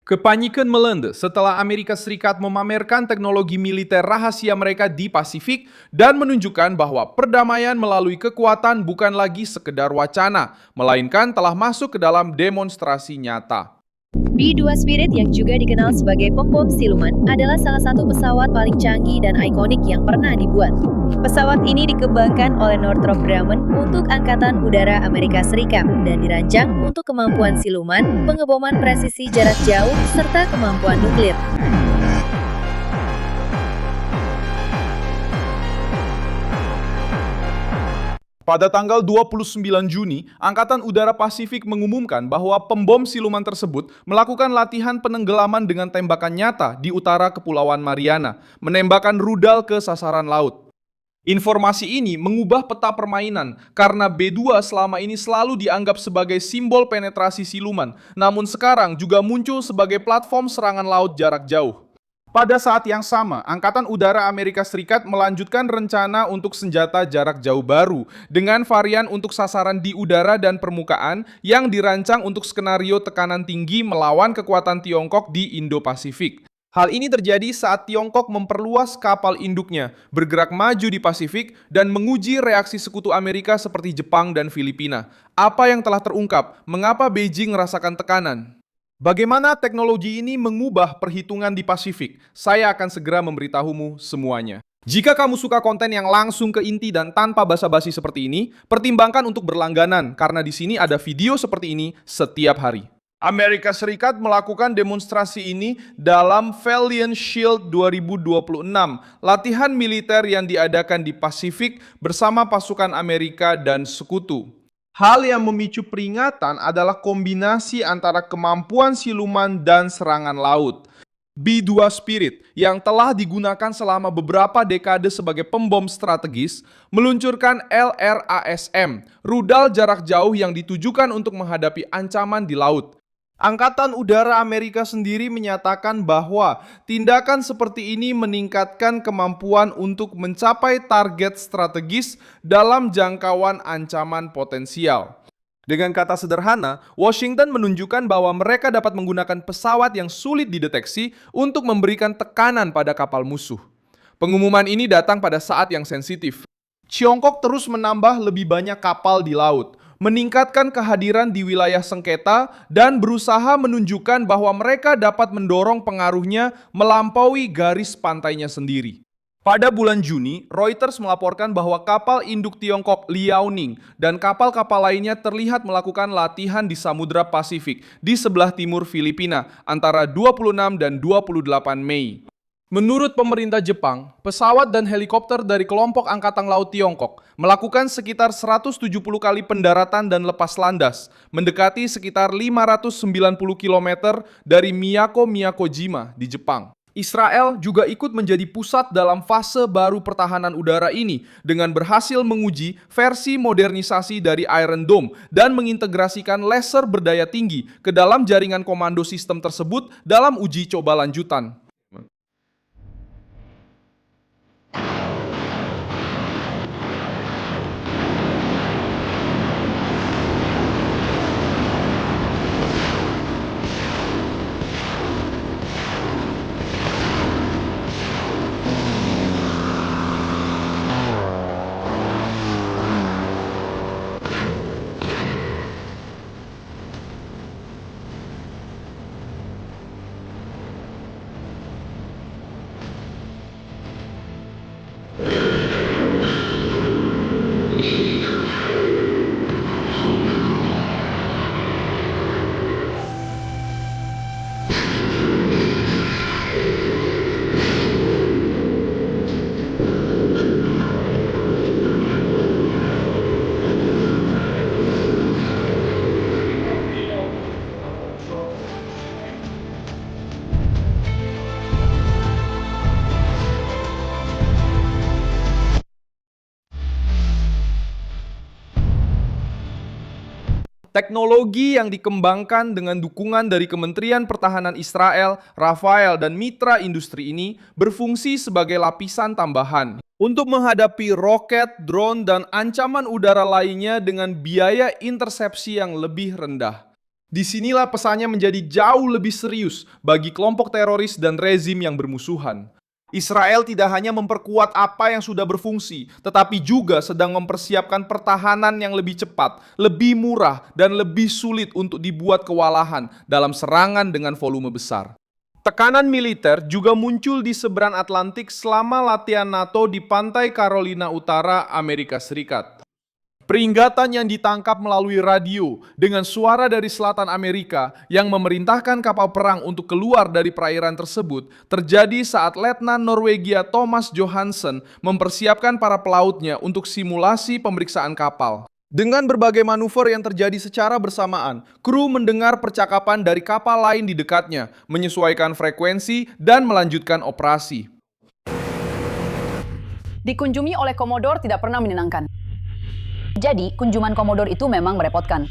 Kepanikan melanda setelah Amerika Serikat memamerkan teknologi militer rahasia mereka di Pasifik dan menunjukkan bahwa perdamaian melalui kekuatan bukan lagi sekedar wacana, melainkan telah masuk ke dalam demonstrasi nyata. B-2 Spirit yang juga dikenal sebagai pembom siluman adalah salah satu pesawat paling canggih dan ikonik yang pernah dibuat. Pesawat ini dikembangkan oleh Northrop Grumman untuk Angkatan Udara Amerika Serikat dan dirancang untuk kemampuan siluman, pengeboman presisi jarak jauh, serta kemampuan nuklir. Pada tanggal 29 Juni, Angkatan Udara Pasifik mengumumkan bahwa pembom siluman tersebut melakukan latihan penenggelaman dengan tembakan nyata di utara Kepulauan Mariana, menembakkan rudal ke sasaran laut. Informasi ini mengubah peta permainan karena B-2 selama ini selalu dianggap sebagai simbol penetrasi siluman, namun sekarang juga muncul sebagai platform serangan laut jarak jauh. Pada saat yang sama, Angkatan Udara Amerika Serikat melanjutkan rencana untuk senjata jarak jauh baru dengan varian untuk sasaran di udara dan permukaan yang dirancang untuk skenario tekanan tinggi melawan kekuatan Tiongkok di Indo-Pasifik. Hal ini terjadi saat Tiongkok memperluas kapal induknya, bergerak maju di Pasifik, dan menguji reaksi sekutu Amerika seperti Jepang dan Filipina. Apa yang telah terungkap? Mengapa Beijing merasakan tekanan? Bagaimana teknologi ini mengubah perhitungan di Pasifik? Saya akan segera memberitahumu semuanya. Jika kamu suka konten yang langsung ke inti dan tanpa basa-basi seperti ini, pertimbangkan untuk berlangganan karena di sini ada video seperti ini setiap hari. Amerika Serikat melakukan demonstrasi ini dalam Valiant Shield 2026, latihan militer yang diadakan di Pasifik bersama pasukan Amerika dan sekutu. Hal yang memicu peringatan adalah kombinasi antara kemampuan siluman dan serangan laut. B-2 Spirit yang telah digunakan selama beberapa dekade sebagai pembom strategis meluncurkan LRASM, rudal jarak jauh yang ditujukan untuk menghadapi ancaman di laut. Angkatan Udara Amerika sendiri menyatakan bahwa tindakan seperti ini meningkatkan kemampuan untuk mencapai target strategis dalam jangkauan ancaman potensial. Dengan kata sederhana, Washington menunjukkan bahwa mereka dapat menggunakan pesawat yang sulit dideteksi untuk memberikan tekanan pada kapal musuh. Pengumuman ini datang pada saat yang sensitif. Tiongkok terus menambah lebih banyak kapal di laut, meningkatkan kehadiran di wilayah sengketa, dan berusaha menunjukkan bahwa mereka dapat mendorong pengaruhnya melampaui garis pantainya sendiri. Pada bulan Juni, Reuters melaporkan bahwa kapal induk Tiongkok Liaoning dan kapal-kapal lainnya terlihat melakukan latihan di Samudra Pasifik di sebelah timur Filipina antara 26 dan 28 Mei. Menurut pemerintah Jepang, pesawat dan helikopter dari kelompok Angkatan Laut Tiongkok melakukan sekitar 170 kali pendaratan dan lepas landas, mendekati sekitar 590 km dari Miyako-Miyakojima di Jepang. Israel juga ikut menjadi pusat dalam fase baru pertahanan udara ini dengan berhasil menguji versi modernisasi dari Iron Dome dan mengintegrasikan laser berdaya tinggi ke dalam jaringan komando sistem tersebut dalam uji coba lanjutan. Teknologi yang dikembangkan dengan dukungan dari Kementerian Pertahanan Israel, Rafael, dan mitra industri ini berfungsi sebagai lapisan tambahan untuk menghadapi roket, drone, dan ancaman udara lainnya dengan biaya intersepsi yang lebih rendah. Disinilah pesannya menjadi jauh lebih serius bagi kelompok teroris dan rezim yang bermusuhan. Israel tidak hanya memperkuat apa yang sudah berfungsi, tetapi juga sedang mempersiapkan pertahanan yang lebih cepat, lebih murah, dan lebih sulit untuk dibuat kewalahan dalam serangan dengan volume besar. Tekanan militer juga muncul di seberang Atlantik selama latihan NATO di pantai Carolina Utara, Amerika Serikat. Peringatan yang ditangkap melalui radio dengan suara dari selatan Amerika yang memerintahkan kapal perang untuk keluar dari perairan tersebut terjadi saat Letnan Norwegia Thomas Johansen mempersiapkan para pelautnya untuk simulasi pemeriksaan kapal. Dengan berbagai manuver yang terjadi secara bersamaan, kru mendengar percakapan dari kapal lain di dekatnya, menyesuaikan frekuensi dan melanjutkan operasi. Dikunjungi oleh Komodor tidak pernah menyenangkan. Jadi, kunjungan Komodor itu memang merepotkan.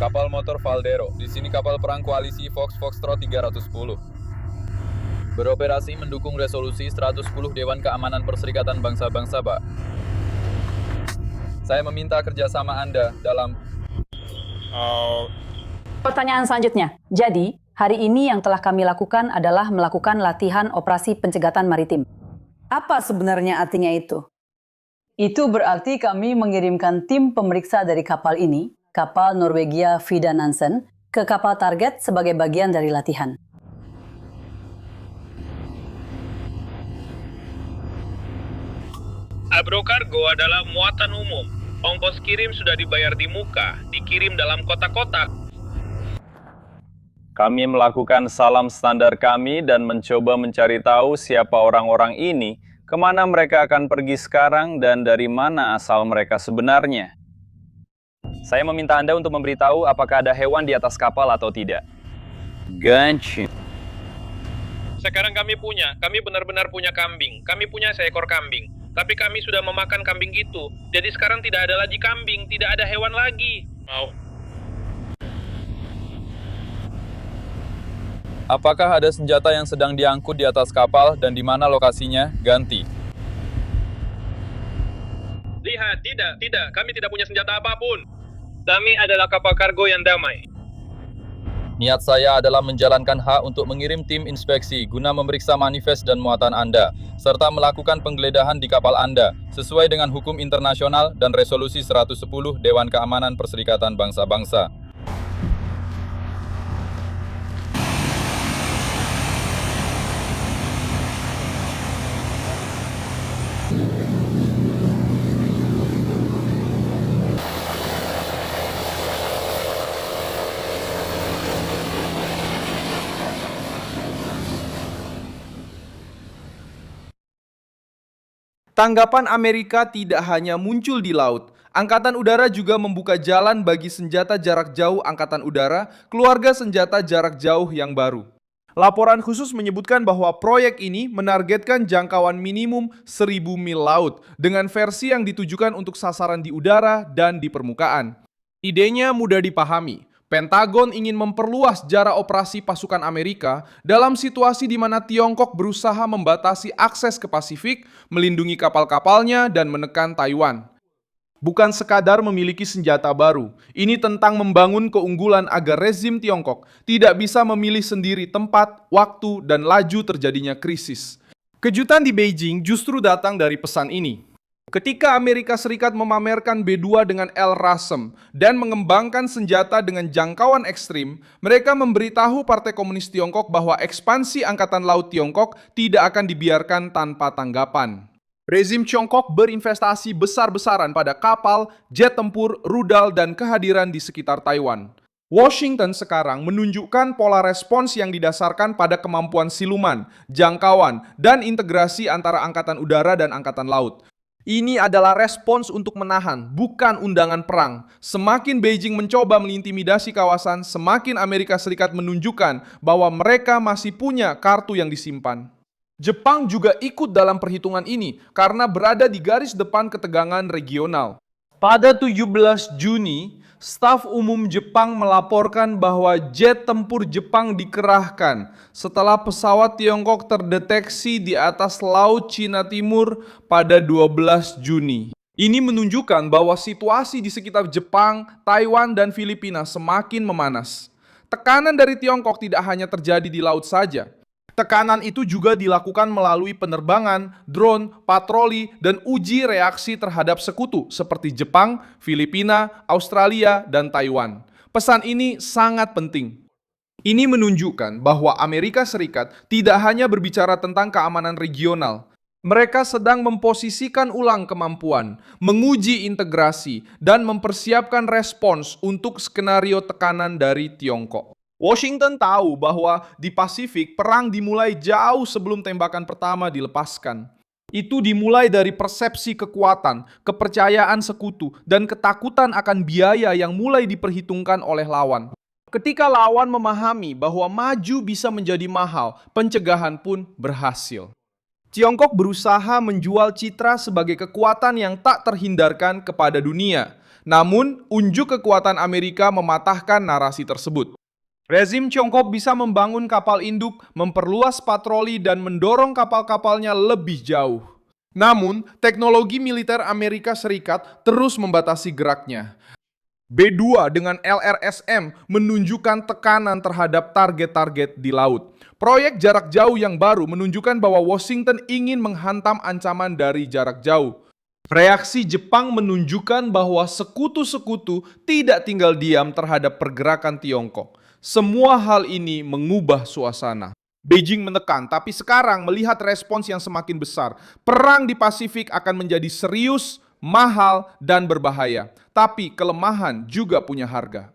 Kapal motor Valdero, di sini kapal perang koalisi Foxtrot 310. Beroperasi mendukung resolusi 110 Dewan Keamanan Perserikatan Bangsa-Bangsa, Pak. Saya meminta kerjasama Anda dalam... Pertanyaan selanjutnya. Jadi, hari ini yang telah kami lakukan adalah melakukan latihan operasi pencegatan maritim. Apa sebenarnya artinya itu? Itu berarti kami mengirimkan tim pemeriksa dari kapal ini, kapal Norwegia Vida Nansen, ke kapal target sebagai bagian dari latihan. Abrokargo adalah muatan umum. Ongkos kirim sudah dibayar di muka, dikirim dalam kotak-kotak. Kami melakukan salam standar kami dan mencoba mencari tahu siapa orang-orang ini, kemana mereka akan pergi sekarang, dan dari mana asal mereka sebenarnya. Saya meminta Anda untuk memberitahu apakah ada hewan di atas kapal atau tidak. Ganci. Sekarang kami benar-benar punya kambing. Kami punya seekor kambing. Tapi kami sudah memakan kambing itu. Jadi sekarang tidak ada lagi kambing, tidak ada hewan lagi. Apakah ada senjata yang sedang diangkut di atas kapal dan di mana lokasinya? Ganti. Lihat, tidak. Kami tidak punya senjata apapun. Kami adalah kapal kargo yang damai. Niat saya adalah menjalankan hak untuk mengirim tim inspeksi guna memeriksa manifest dan muatan Anda, serta melakukan penggeledahan di kapal Anda, sesuai dengan hukum internasional dan resolusi 110 Dewan Keamanan Perserikatan Bangsa-Bangsa. Tanggapan Amerika tidak hanya muncul di laut. Angkatan Udara juga membuka jalan bagi senjata jarak jauh Angkatan Udara, keluarga senjata jarak jauh yang baru. Laporan khusus menyebutkan bahwa proyek ini menargetkan jangkauan minimum 1000 mil laut dengan versi yang ditujukan untuk sasaran di udara dan di permukaan. Idenya mudah dipahami. Pentagon ingin memperluas jarak operasi pasukan Amerika dalam situasi di mana Tiongkok berusaha membatasi akses ke Pasifik, melindungi kapal-kapalnya, dan menekan Taiwan. Bukan sekadar memiliki senjata baru, ini tentang membangun keunggulan agar rezim Tiongkok tidak bisa memilih sendiri tempat, waktu, dan laju terjadinya krisis. Kejutan di Beijing justru datang dari pesan ini. Ketika Amerika Serikat memamerkan B-2 dengan LRASM dan mengembangkan senjata dengan jangkauan ekstrim, mereka memberitahu Partai Komunis Tiongkok bahwa ekspansi Angkatan Laut Tiongkok tidak akan dibiarkan tanpa tanggapan. Rezim Tiongkok berinvestasi besar-besaran pada kapal, jet tempur, rudal, dan kehadiran di sekitar Taiwan. Washington sekarang menunjukkan pola respons yang didasarkan pada kemampuan siluman, jangkauan, dan integrasi antara Angkatan Udara dan Angkatan Laut. Ini adalah respons untuk menahan, bukan undangan perang. Semakin Beijing mencoba mengintimidasi kawasan, semakin Amerika Serikat menunjukkan bahwa mereka masih punya kartu yang disimpan. Jepang juga ikut dalam perhitungan ini karena berada di garis depan ketegangan regional. Pada 17 Juni, Staf Umum Jepang melaporkan bahwa jet tempur Jepang dikerahkan setelah pesawat Tiongkok terdeteksi di atas Laut Cina Timur pada 12 Juni. Ini menunjukkan bahwa situasi di sekitar Jepang, Taiwan, dan Filipina semakin memanas. Tekanan dari Tiongkok tidak hanya terjadi di laut saja. Tekanan itu juga dilakukan melalui penerbangan, drone, patroli, dan uji reaksi terhadap sekutu seperti Jepang, Filipina, Australia, dan Taiwan. Pesan ini sangat penting. Ini menunjukkan bahwa Amerika Serikat tidak hanya berbicara tentang keamanan regional. Mereka sedang memposisikan ulang kemampuan, menguji integrasi, dan mempersiapkan respons untuk skenario tekanan dari Tiongkok. Washington tahu bahwa di Pasifik perang dimulai jauh sebelum tembakan pertama dilepaskan. Itu dimulai dari persepsi kekuatan, kepercayaan sekutu, dan ketakutan akan biaya yang mulai diperhitungkan oleh lawan. Ketika lawan memahami bahwa maju bisa menjadi mahal, pencegahan pun berhasil. Tiongkok berusaha menjual citra sebagai kekuatan yang tak terhindarkan kepada dunia. Namun, unjuk kekuatan Amerika mematahkan narasi tersebut. Rezim Tiongkok bisa membangun kapal induk, memperluas patroli, dan mendorong kapal-kapalnya lebih jauh. Namun, teknologi militer Amerika Serikat terus membatasi geraknya. B-2 dengan LRSM menunjukkan tekanan terhadap target-target di laut. Proyek jarak jauh yang baru menunjukkan bahwa Washington ingin menghantam ancaman dari jarak jauh. Reaksi Jepang menunjukkan bahwa sekutu-sekutu tidak tinggal diam terhadap pergerakan Tiongkok. Semua hal ini mengubah suasana. Beijing menekan, tapi sekarang melihat respons yang semakin besar. Perang di Pasifik akan menjadi serius, mahal, dan berbahaya. Tapi kelemahan juga punya harga.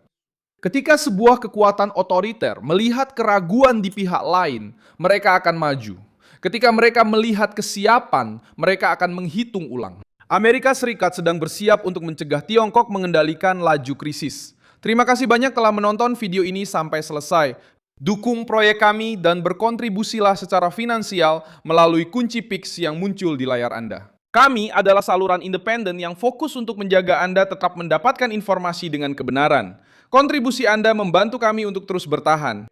Ketika sebuah kekuatan otoriter melihat keraguan di pihak lain, mereka akan maju. Ketika mereka melihat kesiapan, mereka akan menghitung ulang. Amerika Serikat sedang bersiap untuk mencegah Tiongkok mengendalikan laju krisis. Terima kasih banyak telah menonton video ini sampai selesai. Dukung proyek kami dan berkontribusilah secara finansial melalui kunci Pix yang muncul di layar Anda. Kami adalah saluran independen yang fokus untuk menjaga Anda tetap mendapatkan informasi dengan kebenaran. Kontribusi Anda membantu kami untuk terus bertahan.